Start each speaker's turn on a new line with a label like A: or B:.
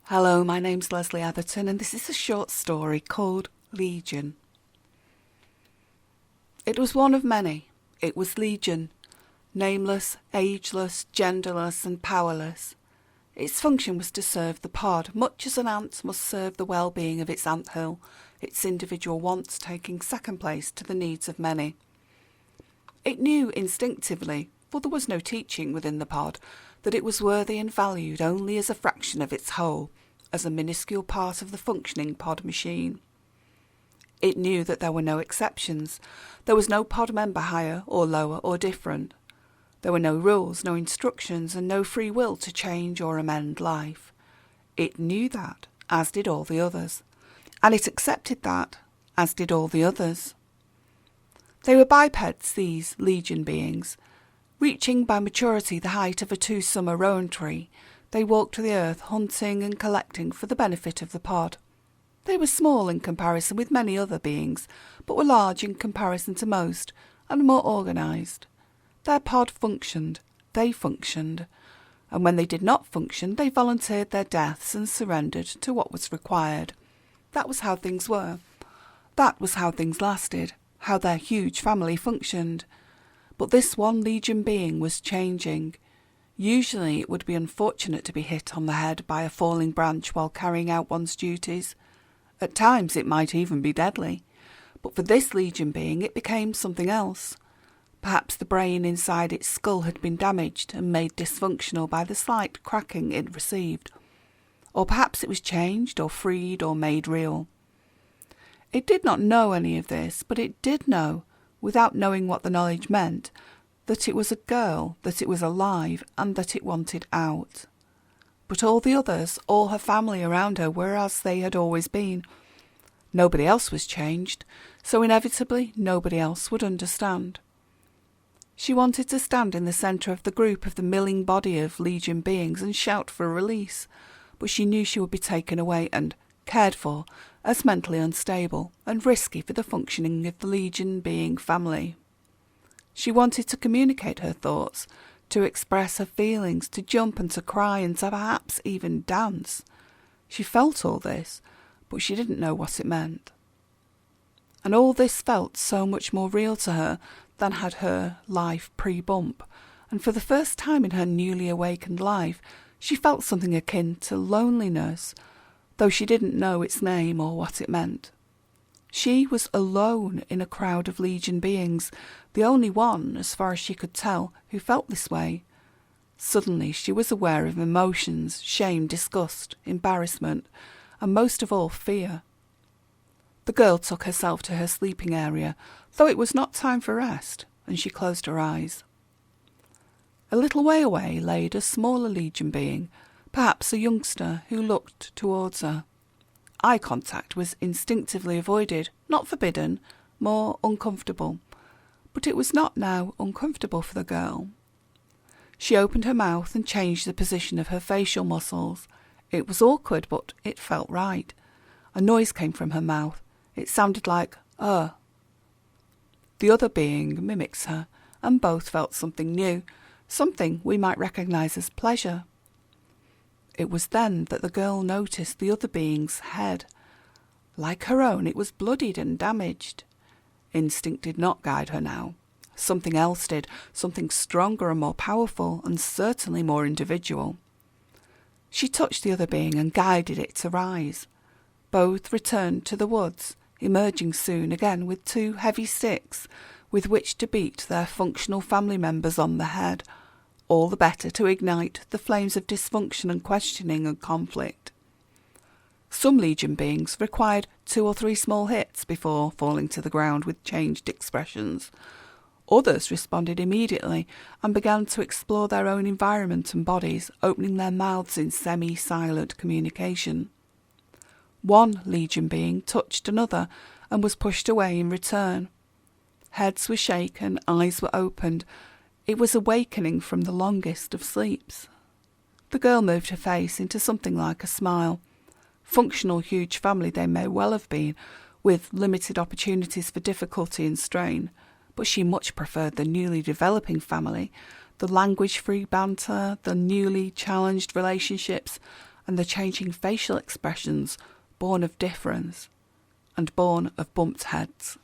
A: Hello, my name's Lesley Atherton and this is a short story called Legion. It was one of many. It was Legion. Nameless, ageless, genderless and powerless. Its function was to serve the pod, much as an ant must serve the well-being of its anthill, its individual wants taking second place to the needs of many. It knew instinctively, for there was no teaching within the pod, that it was worthy and valued only as a fraction of its whole, as a minuscule part of the functioning pod machine. It knew that there were no exceptions. There was no pod member higher or lower or different. There were no rules, no instructions, and no free will to change or amend life. It knew that, as did all the others. And it accepted that, as did all the others. They were bipeds, these Legion beings. Reaching by maturity the height of a 2-summer rowan tree, they walked the earth hunting and collecting for the benefit of the pod. They were small in comparison with many other beings, but were large in comparison to most, and more organised. Their pod functioned, they functioned, and when they did not function they volunteered their deaths and surrendered to what was required. That was how things were. That was how things lasted, how their huge family functioned. But this one Legion being was changing. Usually it would be unfortunate to be hit on the head by a falling branch while carrying out one's duties. At times it might even be deadly. But for this Legion being it became something else. Perhaps the brain inside its skull had been damaged and made dysfunctional by the slight cracking it received. Or perhaps it was changed or freed or made real. It did not know any of this, but it did know, without knowing what the knowledge meant, that it was a girl, that it was alive, and that it wanted out. But all the others, all her family around her, were as they had always been. Nobody else was changed, so inevitably nobody else would understand. She wanted to stand in the centre of the group of the milling body of Legion beings and shout for a release, but she knew she would be taken away and cared for as mentally unstable and risky for the functioning of the Legion being family. She wanted to communicate her thoughts, to express her feelings, to jump and to cry and to perhaps even dance. She felt all this, but she didn't know what it meant. And all this felt so much more real to her than had her life pre-bump, and for the first time in her newly awakened life she felt something akin to loneliness, though she didn't know its name or what it meant. She was alone in a crowd of Legion beings, the only one, as far as she could tell, who felt this way. Suddenly she was aware of emotions, shame, disgust, embarrassment, and most of all fear. The girl took herself to her sleeping area, though it was not time for rest, and she closed her eyes. A little way away lay a smaller Legion being, perhaps a youngster, who looked towards her. Eye contact was instinctively avoided, not forbidden, more uncomfortable. But it was not now uncomfortable for the girl. She opened her mouth and changed the position of her facial muscles. It was awkward, but it felt right. A noise came from her mouth. It sounded like, The other being mimics her, and both felt something new, something we might recognise as pleasure. It was then that the girl noticed the other being's head. Like her own, it was bloodied and damaged. Instinct did not guide her now. Something else did, something stronger and more powerful, and certainly more individual. She touched the other being and guided it to rise. Both returned to the woods, emerging soon again with 2 heavy sticks with which to beat their functional family members on the head, all the better to ignite the flames of dysfunction and questioning and conflict. Some Legion beings required 2 or 3 small hits before falling to the ground with changed expressions. Others responded immediately and began to explore their own environment and bodies, opening their mouths in semi-silent communication. One Legion being touched another and was pushed away in return. Heads were shaken, eyes were opened. It was awakening from the longest of sleeps. The girl moved her face into something like a smile. Functional huge family they may well have been, with limited opportunities for difficulty and strain, but she much preferred the newly developing family, the language-free banter, the newly challenged relationships, and the changing facial expressions born of difference and born of bumped heads.